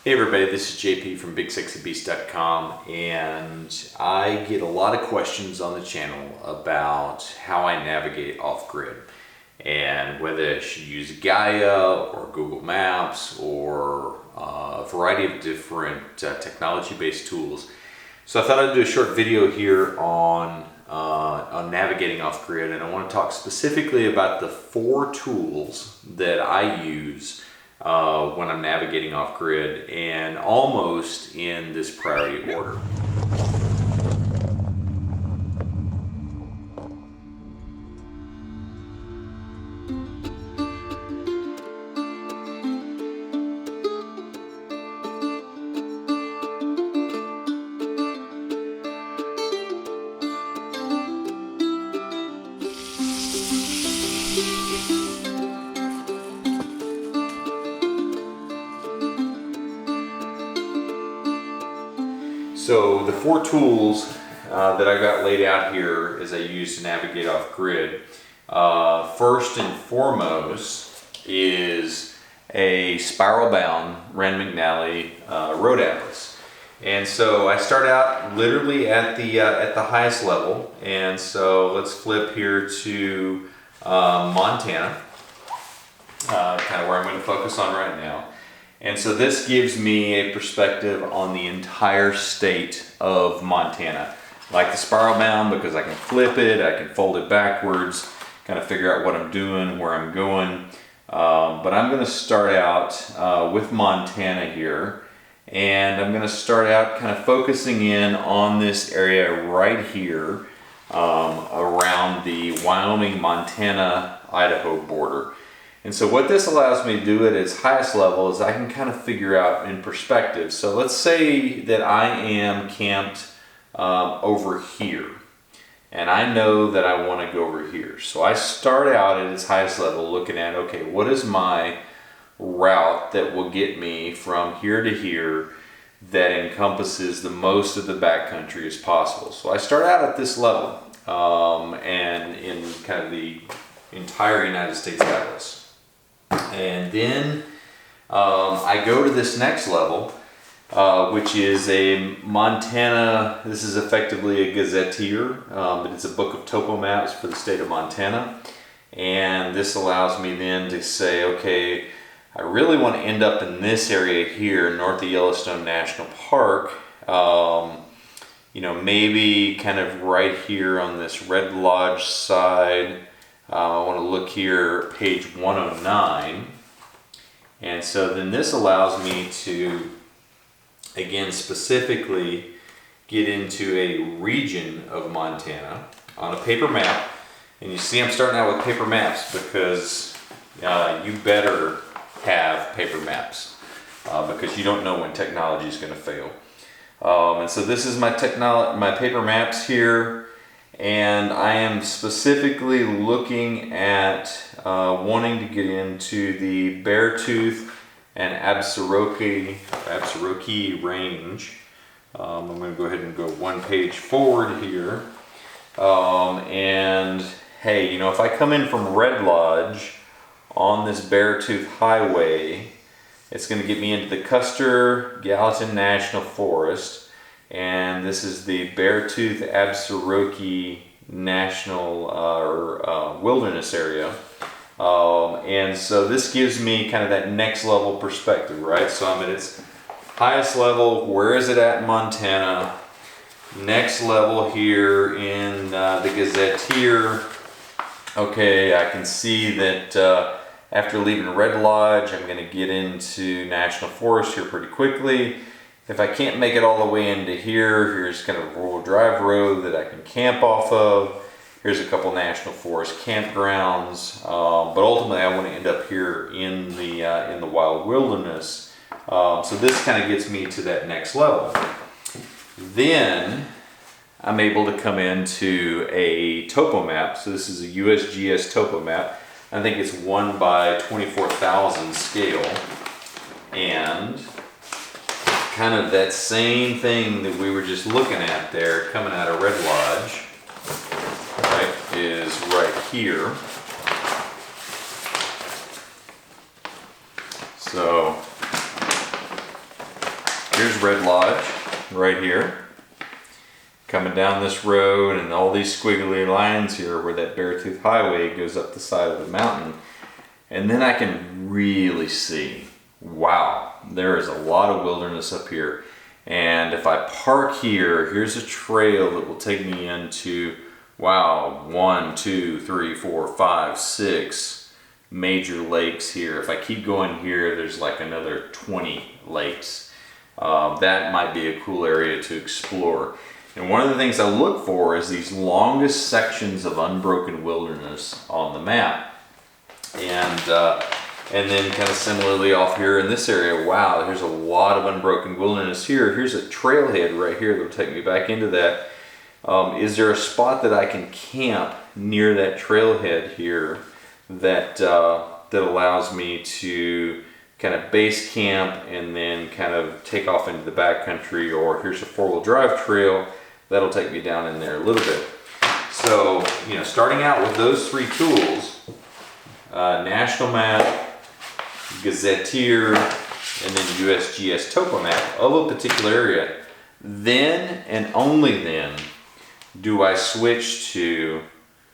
Hey everybody, this is JP from BigSexyBeast.com, and I get a lot of questions on the channel about how I navigate off-grid and whether I should use Gaia or Google Maps or a variety of different technology-based tools. So I thought I'd do a short video here on navigating off-grid, and I want to talk specifically about the 4 tools that I use when I'm navigating off-grid, and almost in this priority order. So the 4 tools that I've got laid out here as I use to navigate off-grid, first and foremost is a spiral-bound Rand McNally road atlas. And so I start out literally at the highest level, and so let's flip here to Montana, kind of where I'm going to focus on right now. And so this gives me a perspective on the entire state of Montana. I like the spiral bound because I can flip it, I can fold it backwards, kind of figure out what I'm doing, where I'm going. But I'm going to start out with Montana here. And I'm going to start out kind of focusing in on this area right here around the Wyoming, Montana, Idaho border. And so what this allows me to do at its highest level is I can kind of figure out in perspective. So let's say that I am camped over here, and I know that I want to go over here. So I start out at its highest level looking at, okay, what is my route that will get me from here to here that encompasses the most of the backcountry as possible. So I start out at this level and in kind of the entire United States atlas. And then I go to this next level, which is a Montana. This is effectively a gazetteer, but it's a book of topo maps for the state of Montana. And this allows me then to say, okay, I really want to end up in this area here, north of Yellowstone National Park. You know, maybe kind of right here on this Red Lodge side. I want to look here, page 109. And so then this allows me to, again, specifically get into a region of Montana on a paper map. And you see I'm starting out with paper maps because you better have paper maps because you don't know when technology is going to fail. And so this is my paper maps here. And I am specifically looking at wanting to get into the Beartooth and Absaroka range. I'm going to go ahead and go 1 page forward here. And hey, you know, if I come in from Red Lodge on this Beartooth Highway, it's going to get me into the Custer Gallatin National Forest. And this is the Beartooth Absaroka National Wilderness area. And so this gives me kind of that next level perspective, right? So I'm at its highest level. Where is it at in Montana? Next level here in the gazetteer. Okay, I can see that after leaving Red Lodge, I'm going to get into National Forest here pretty quickly. If I can't make it all the way into here, here's kind of a rural drive road that I can camp off of. Here's a couple national forest campgrounds, but ultimately I want to end up here in the wild wilderness. So this kind of gets me to that next level. Then I'm able to come into a topo map. So this is a USGS topo map. I think it's 1 by 24,000 scale, and kind of that same thing that we were just looking at there coming out of Red Lodge, right, is right here. So here's Red Lodge right here. Coming down this road and all these squiggly lines here where that Beartooth Highway goes up the side of the mountain. And then I can really see, wow, there is a lot of wilderness up here. And if I park here, here's a trail that will take me into, wow, 1, 2, 3, 4, 5, 6 major lakes here. If I keep going here, there's like another 20 lakes. That might be a cool area to explore. And one of the things I look for is these longest sections of unbroken wilderness on the map. And then kind of similarly off here in this area, wow, there's a lot of unbroken wilderness here. Here's a trailhead right here that'll take me back into that. Is there a spot that I can camp near that trailhead here that that allows me to kind of base camp and then kind of take off into the backcountry? Or here's a four-wheel drive trail that'll take me down in there a little bit. So, you know, starting out with those three tools, National Map, Gazetteer, and then USGS Topo Map of a particular area, then and only then do I switch to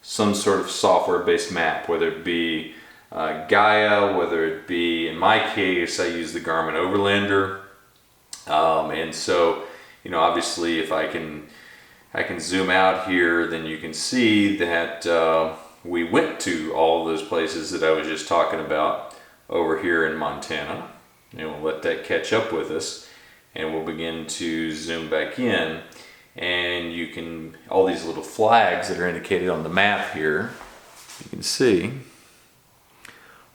some sort of software-based map, whether it be Gaia, whether it be, in my case, I use the Garmin Overlander. And so, you know, obviously if I can zoom out here, then you can see that we went to all of those places that I was just talking about over here in Montana. And we'll let that catch up with us, and we'll begin to zoom back in. And you can, all these little flags that are indicated on the map here, you can see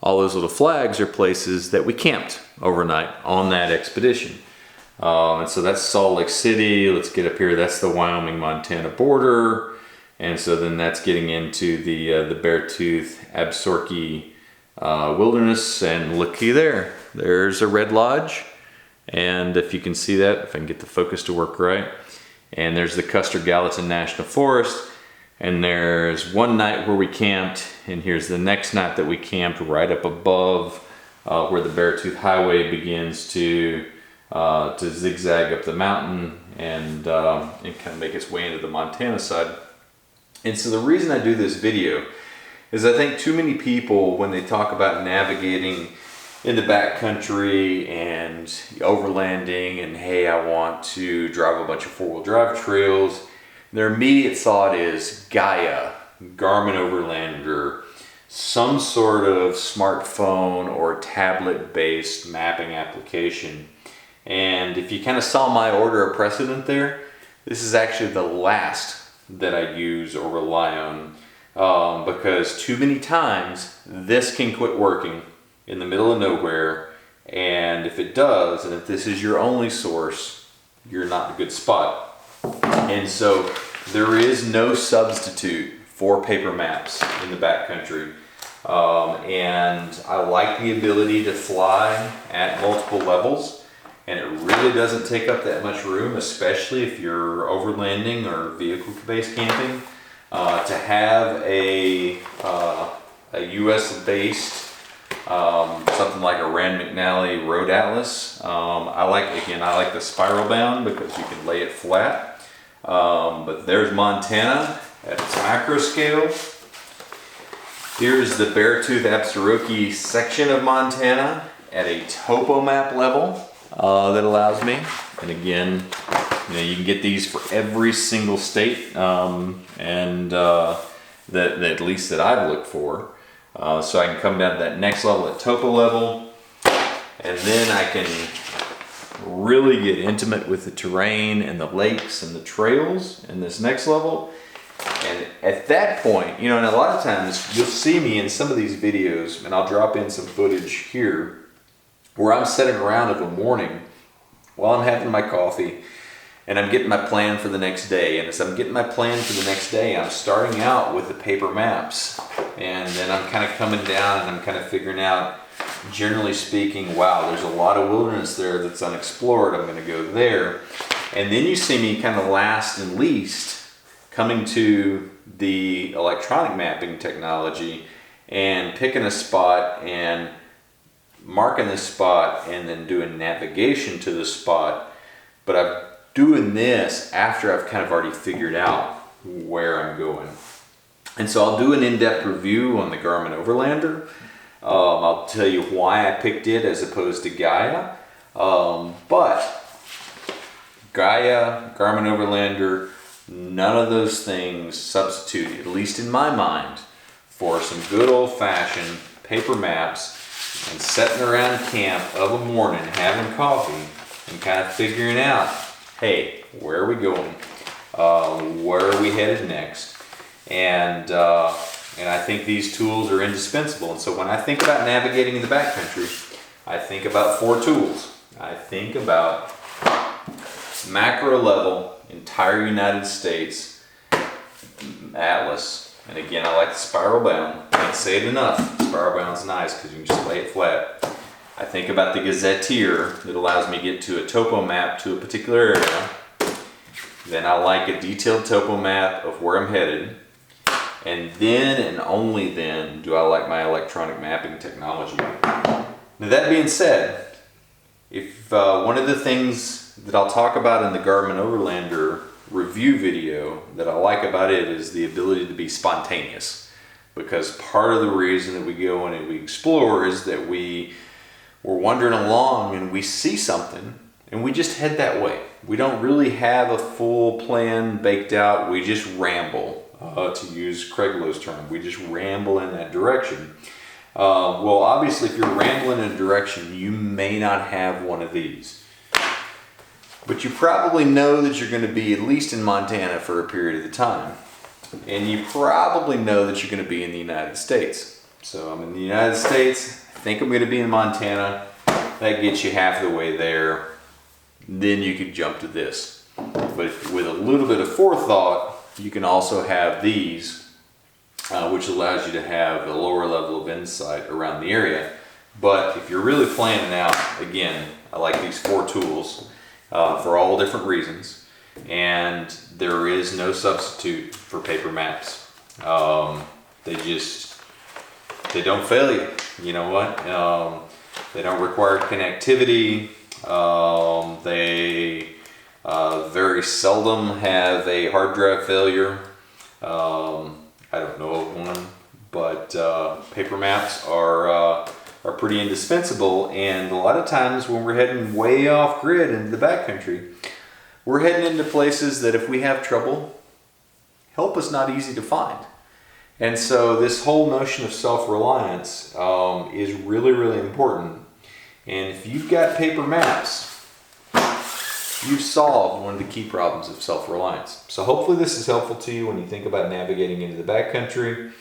all those little flags are places that we camped overnight on that expedition. And so that's Salt Lake City. Let's get up here. That's the Wyoming-Montana border. And so then that's getting into the Beartooth Absaroka wilderness. And looky there, there's a Red Lodge. And if you can see that, if I can get the focus to work right. And there's the Custer-Gallatin National Forest. And there's one night where we camped, and here's the next night that we camped right up above where the Beartooth Highway begins to zigzag up the mountain and kind of make its way into the Montana side. And so the reason I do this video is I think too many people, when they talk about navigating in the backcountry and overlanding and hey, I want to drive a bunch of four-wheel drive trails, their immediate thought is Gaia, Garmin Overlander, some sort of smartphone or tablet-based mapping application. And if you kind of saw my order of precedent there, this is actually the last that I use or rely on because too many times this can quit working in the middle of nowhere, and if it does, and if this is your only source, you're not in a good spot. And so there is no substitute for paper maps in the backcountry. And I like the ability to fly at multiple levels, and it really doesn't take up that much room, especially if you're overlanding or vehicle-based camping. To have a US-based something like a McNally Road Atlas. I like the spiral bound because you can lay it flat. But there's Montana at its macro scale. Here's the Beartooth Absaroka section of Montana at a Topo Map level that allows me. And again, you know, you can get these for every single state, that at least that I've looked for. So I can come down to that next level at topo level, and then I can really get intimate with the terrain and the lakes and the trails in this next level. And at that point, you know, and a lot of times you'll see me in some of these videos, and I'll drop in some footage here where I'm sitting around of a morning while I'm having my coffee and I'm getting my plan for the next day. And as I'm getting my plan for the next day, I'm starting out with the paper maps, and then I'm kind of coming down and I'm kind of figuring out, generally speaking, wow, there's a lot of wilderness there that's unexplored. I'm going to go there. And then you see me kind of last and least coming to the electronic mapping technology and picking a spot and marking the spot and then doing navigation to the spot but I'm doing this after I've kind of already figured out where I'm going. And so I'll do an in-depth review on the Garmin Overlander. I'll tell you why I picked it as opposed to Gaia. But Gaia, Garmin Overlander, none of those things substitute, at least in my mind, for some good old-fashioned paper maps and sitting around camp of a morning having coffee and kind of figuring out, hey, where are we going? Where are we headed next? And I think these tools are indispensable. And so when I think about navigating in the backcountry, I think about 4 tools. I think about macro level, entire United States atlas. And again, I like the spiral bound. Can't say it enough. Spiral bound's nice because you can just lay it flat. I think about the gazetteer that allows me to get to a topo map to a particular area. Then I like a detailed topo map of where I'm headed. And then and only then do I like my electronic mapping technology. Now that being said, if one of the things that I'll talk about in the Garmin Overlander review video that I like about it is the ability to be spontaneous. Because part of the reason that we go and we explore is that we're wandering along and we see something and we just head that way. We don't really have a full plan baked out. We just ramble, to use Craig Lowe's term. We just ramble in that direction. Well, obviously, if you're rambling in a direction, you may not have one of these. But you probably know that you're going to be at least in Montana for a period of time. And you probably know that you're going to be in the United States. So I'm in the United States. I think I'm going to be in Montana. That gets you half the way there. Then you could jump to this. But with a little bit of forethought, you can also have these, which allows you to have a lower level of insight around the area. But if you're really planning out, again, I like these 4 tools for all different reasons. And there is no substitute for paper maps. They don't fail you. You know what? They don't require connectivity. They very seldom have a hard drive failure. I don't know of one, but paper maps are pretty indispensable. And a lot of times when we're heading way off grid into the backcountry, we're heading into places that if we have trouble, help is not easy to find. And so this whole notion of self-reliance is really, really important. And if you've got paper maps, you've solved one of the key problems of self-reliance. So hopefully this is helpful to you when you think about navigating into the backcountry,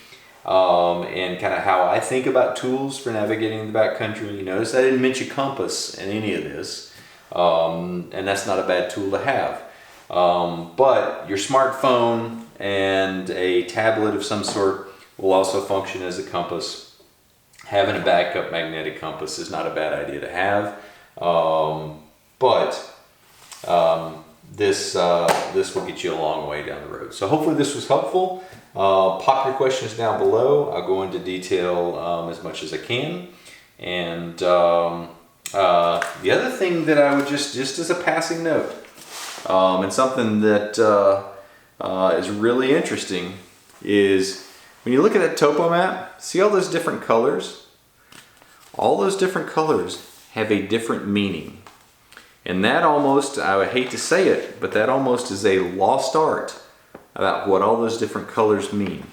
and kind of how I think about tools for navigating in the backcountry. You notice I didn't mention compass in any of this, and that's not a bad tool to have. But your smartphone and a tablet of some sort will also function as a compass. Having a backup magnetic compass is not a bad idea to have, but this will get you a long way down the road. So hopefully this was helpful. Pop your questions down below. I'll go into detail as much as I can. And the other thing that I would just as a passing note, and something that is really interesting is when you look at that topo map, see all those different colors? All those different colors have a different meaning. And that almost, I would hate to say it, but that almost is a lost art about what all those different colors mean.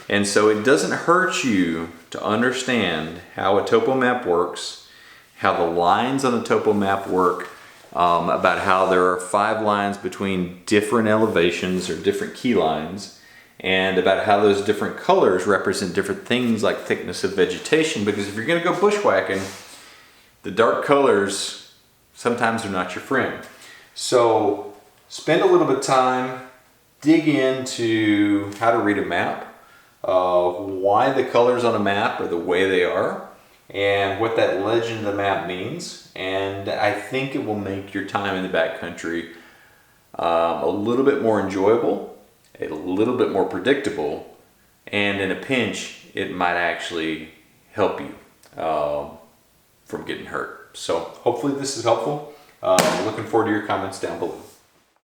And so it doesn't hurt you to understand how a topo map works, how the lines on the topo map work, about how there are 5 lines between different elevations or different key lines, and about how those different colors represent different things like thickness of vegetation. Because if you're going to go bushwhacking, the dark colors sometimes are not your friend. So spend a little bit of time, dig into how to read a map, why the colors on a map are the way they are, and what that legend of the map means. And I think it will make your time in the backcountry a little bit more enjoyable, a little bit more predictable, and in a pinch, it might actually help you from getting hurt. So hopefully this is helpful. Looking forward to your comments down below.